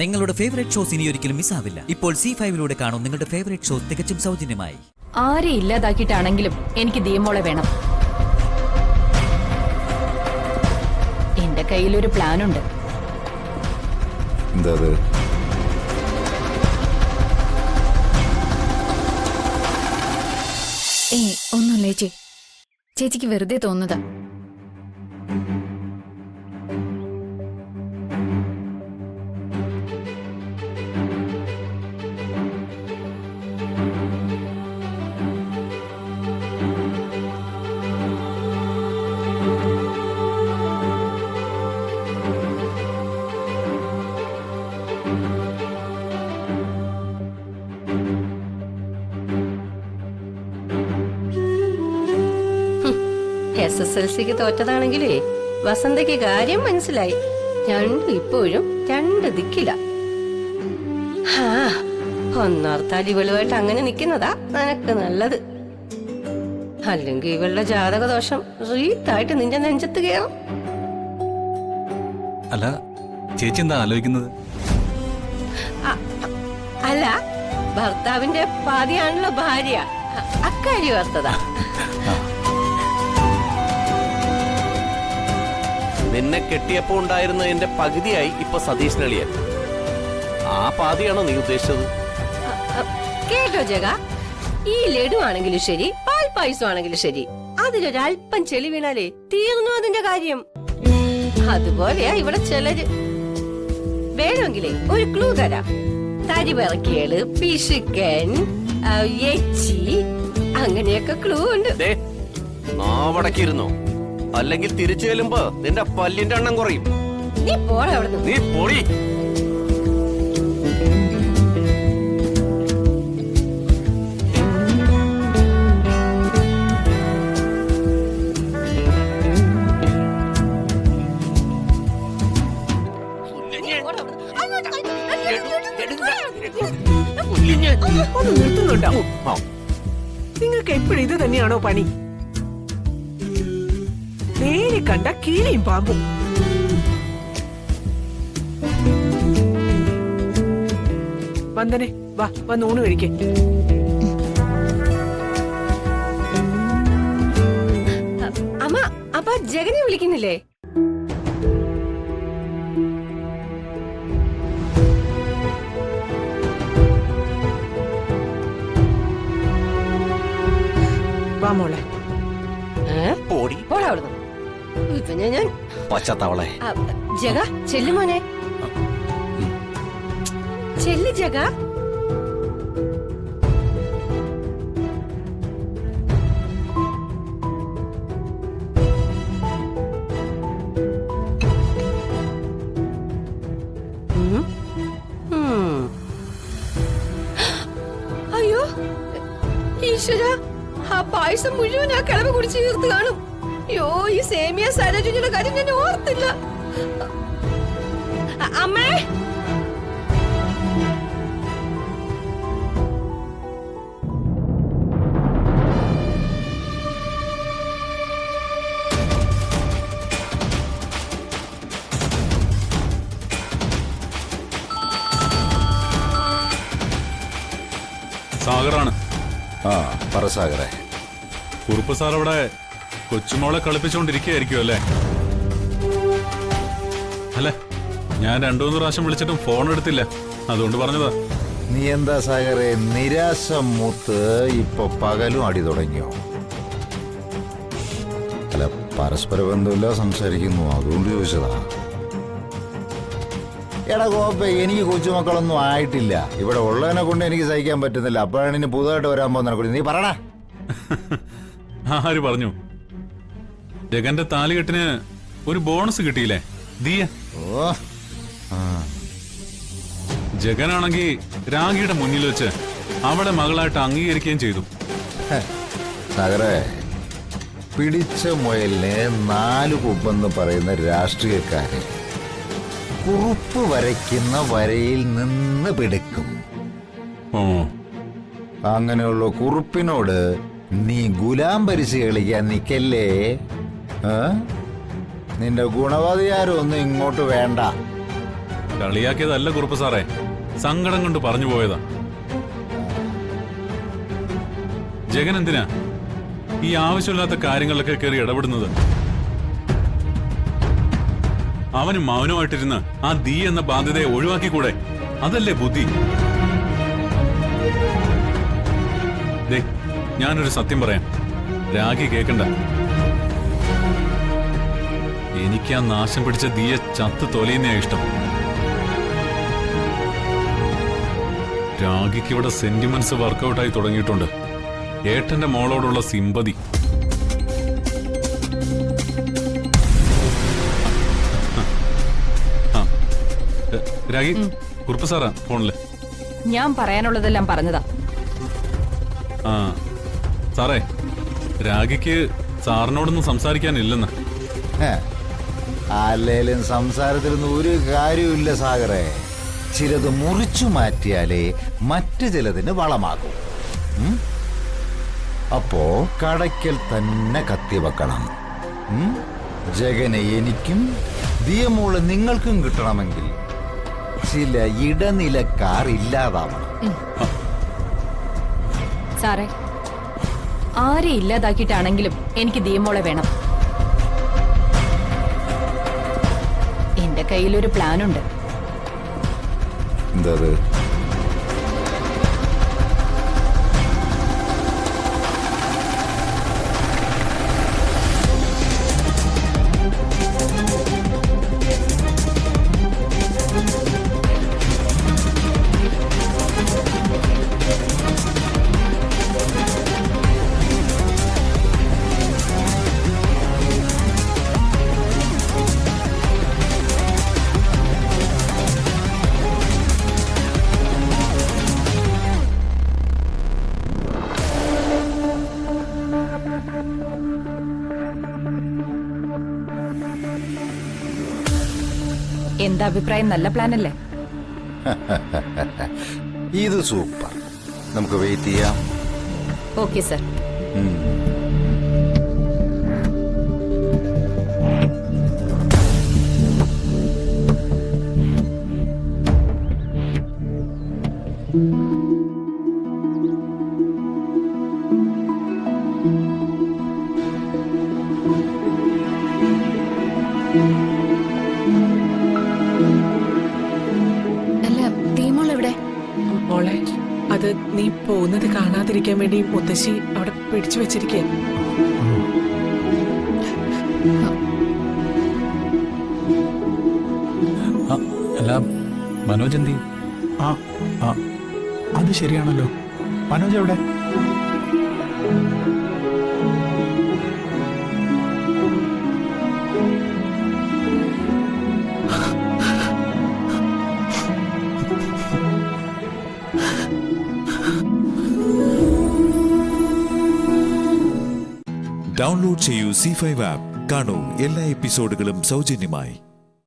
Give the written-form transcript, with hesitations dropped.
നിങ്ങളുടെ favourite shows ഇനി ഒരിക്കലും മിസ്സാവില്ല. ഇപ്പോൾ C5 കാണും നിങ്ങളുടെ ഫേവറേറ്റ് ഷോസ് തികച്ചും സൗജന്യമായി. ആരെ ഇല്ലാതാക്കിയിട്ടാണെങ്കിലും എനിക്ക് ദിയമോളെ വേണം. എന്റെ കയ്യിലൊരു പ്ലാനുണ്ട്. എന്താ അത്? ഒന്നുമില്ല ചേച്ചിക്ക് വെറുതെ തോന്നുന്നതാ. SSLCക്ക് തോറ്റതാണെങ്കിലേ വസന്തയ്ക്ക് കാര്യം മനസ്സിലായി. രണ്ടും ഇപ്പോഴും രണ്ട് ദിക്കില. ഒന്നോർത്താൽ ഇവളുമായിട്ട് അങ്ങനെ നിക്കുന്നതാ നിനക്ക് നല്ലത്. അല്ലെങ്കിൽ ഇവളുടെ ജാതകദോഷം റീത്തായിട്ട് നിന്റെ നെഞ്ചത്ത് കയറും. അല്ല ചേച്ചി എന്താ ആലോചിക്കുന്നത്? അല്ല, ഭർത്താവിന്റെ പാതിയാണല്ലോ ഭാര്യ, അക്കാര്യം ഓർത്തതാ. നിന്നെ കെട്ടിയപ്പോ ഉണ്ടായിരുന്ന എന്റെ പകുതിയായി ഇപ്പൊ സതീഷിനളിയൻ. ആ പാതിയാണോ നീ ഉദ്ദേശിച്ചത്? കേട്ടോ ജഗ, ഈ ലഡു ആണെങ്കിലും ശരി, പാൽ പായസം ആണെങ്കിലും ശരി, അതിലൊരൽപ്പം ചെളി വീണാലേ തീർന്നു അതിന്റെ കാര്യം. അതുപോലെയാ ഇവിടെ ചിലര്. വേണമെങ്കിലേ ഒരു ക്ലൂ തരാം. തരിവിറക്കിയള്, പിശുക്കൻ, എച്ചി, അങ്ങനെയൊക്കെ ക്ലൂ ഉണ്ട്. നാവടക്കിരുന്നോ, അല്ലെങ്കിൽ തിരിച്ചു ചെല്ലുമ്പോ നിന്റെ പല്ലിന്റെ എണ്ണം കുറയും. നീ പോടാ അവിടുന്ന്. നീ പൊടി. ഒന്ന് നിർത്തുന്നുണ്ടാവും. നിങ്ങൾക്ക് എപ്പോഴും ഇത് തന്നെയാണോ പണി? നേരെ കണ്ട കീരിയും പാമ്പും. വന്ദനെ വാ, വന്ന് ഊണ് കഴിക്കേ. അമ്മ, അപ്പൊ ജഗനെ വിളിക്കുന്നില്ലേ? വാ മോളെ. പോടാ അവിടുന്ന്. പിന്നെ ഞാൻ പച്ചത്തവളെ. ജഗ ചെല്ലു മോനെ, ചെല്ലു ജഗ. അയ്യോ ഈശ്വര, ആ പായസം മുഴുവൻ ആ കിളവ് കുടിച്ച് തീർത്ത് കാണും. അയ്യോ, ഈ സേമിയ സരജുജിയുടെ കാര്യം ഞാൻ ഓർത്തില്ല. അമ്മേ, സാഗറാണ്. ആ പറ സാഗറെ. കുറുപ്പ് സാർ അവിടെ കൊച്ചുമോളെ കളിപ്പിച്ചോണ്ടിരിക്കുകയായിരിക്കും അല്ലേ? അല്ലെ, ഞാൻ 2-3 പ്രാവശ്യം വിളിച്ചിട്ടും ഫോൺ എടുത്തില്ല, അതുകൊണ്ട് പറഞ്ഞതാ. നീ എന്താ സാഗറെ നിരാശ മൂത്ത് ഇപ്പൊ പകലും അടി തുടങ്ങിയോ? അല്ല, പരസ്പര ബന്ധമില്ല സംസാരിക്കുന്നു, അതുകൊണ്ട് ചോദിച്ചതാ. എടാ കോപ്പ, എനിക്ക് കൊച്ചുമക്കളൊന്നും ആയിട്ടില്ല. ഇവിടെ ഉള്ളതിനെ കൊണ്ട് എനിക്ക് സഹിക്കാൻ പറ്റുന്നില്ല. അപ്പോഴാണ് ഇനി പുതുതായിട്ട് വരാൻ പോകുന്ന. നീ പറടാ. ആര് പറഞ്ഞു? ജഗന്റെ താലികെട്ടിന് ഒരു ബോണസ് കിട്ടിയില്ലേ ദിയ? ഓ, ജഗനാണെങ്കി രാഗിയുടെ മുന്നിൽ വെച്ച് അവളെ മകളായിട്ട് അംഗീകരിക്കുകയും ചെയ്തു. സാഗറെ, പിടിച്ച മുയലിന് 4 കുപ്പെന്ന് പറയുന്ന രാഷ്ട്രീയക്കാര് കുറുപ്പ് വരയ്ക്കുന്ന വരയിൽ നിന്ന് പിടിക്കും. അങ്ങനെയുള്ള കുറുപ്പിനോട് നീ ഗുലാം പരിശി കളിക്കാൻ നിക്കല്ലേ. നിന്റെ ഗുണവധികാരൊന്നും ഇങ്ങോട്ട് വേണ്ട. കളിയാക്കിയതല്ല കുറുപ്പ് സാറേ, സങ്കടം കൊണ്ട് പറഞ്ഞു പോയതാ. ജഗൻ എന്തിനാ ഈ ആവശ്യമില്ലാത്ത കാര്യങ്ങളിലൊക്കെ കയറി ഇടപെടുന്നത്? അവന് മൗനമായിട്ടിരുന്ന് ആ ദീ എന്ന ബാധ്യതയെ ഒഴിവാക്കിക്കൂടെ? അതല്ലേ ബുദ്ധി. ദേ, ഞാനൊരു സത്യം പറയാം, രാഗി കേക്കണ്ട. എനിക്ക് ആ നാശം പിടിച്ച ദീയെ ചത്ത് തൊലയുന്നയാ ഇഷ്ടം. രാഗിക്ക് ഇവിടെ സെന്റിമെന്റ്സ് വർക്കൗട്ടായി തുടങ്ങിയിട്ടുണ്ട്. ഏട്ടന്റെ മോളോടുള്ള സിമ്പതി. രാഗി, കുറുപ്പ് സാറാ ഫോണില്. ഞാൻ പറയാനുള്ളതെല്ലാം പറഞ്ഞതാ. ആ സാറേ, രാഗിക്ക് സാറിനോടൊന്നും സംസാരിക്കാനില്ലെന്ന്. അല്ലേലും സംസാരത്തിലൊന്നും ഒരു കാര്യമില്ല സാഗറെ. ചിലത് മുറിച്ചു മാറ്റിയാലേ മറ്റു ചിലതിന് വളമാകും. അപ്പോ കടയ്ക്കൽ തന്നെ കത്തി വെക്കണം. ജഗനെ എനിക്കും ദിയമോള് നിങ്ങൾക്കും കിട്ടണമെങ്കിൽ ചില ഇടനിലക്കാർ ഇല്ലാതാവണം. സാറേ, ആരെ ഇല്ലാതാക്കിയിട്ടാണെങ്കിലും എനിക്ക് ദിയമോളെ വേണം. എന്റെ കയ്യിലൊരു പ്ലാനുണ്ട്. എന്താ? എന്താ അഭിപ്രായം? നല്ല പ്ലാൻ അല്ലേ? ഇത് സൂപ്പർ. നമുക്ക് വെയിറ്റ് ചെയ്യാം. Okay sir. മോളെ, അത് നീ പോകുന്നത് കാണാതിരിക്കാൻ വേണ്ടി മുത്തശ്ശി അവിടെ പിടിച്ചു വെച്ചിരിക്കുക. അല്ല, മനോജ് എന്തി? അത് ശരിയാണല്ലോ. മനോജ് എവിടെ? ഡൗൺലോഡ് ചെയ്യൂ C5 ആപ്പ്. കാണൂ എല്ലാ എപ്പിസോഡുകളും സൗജന്യമായി.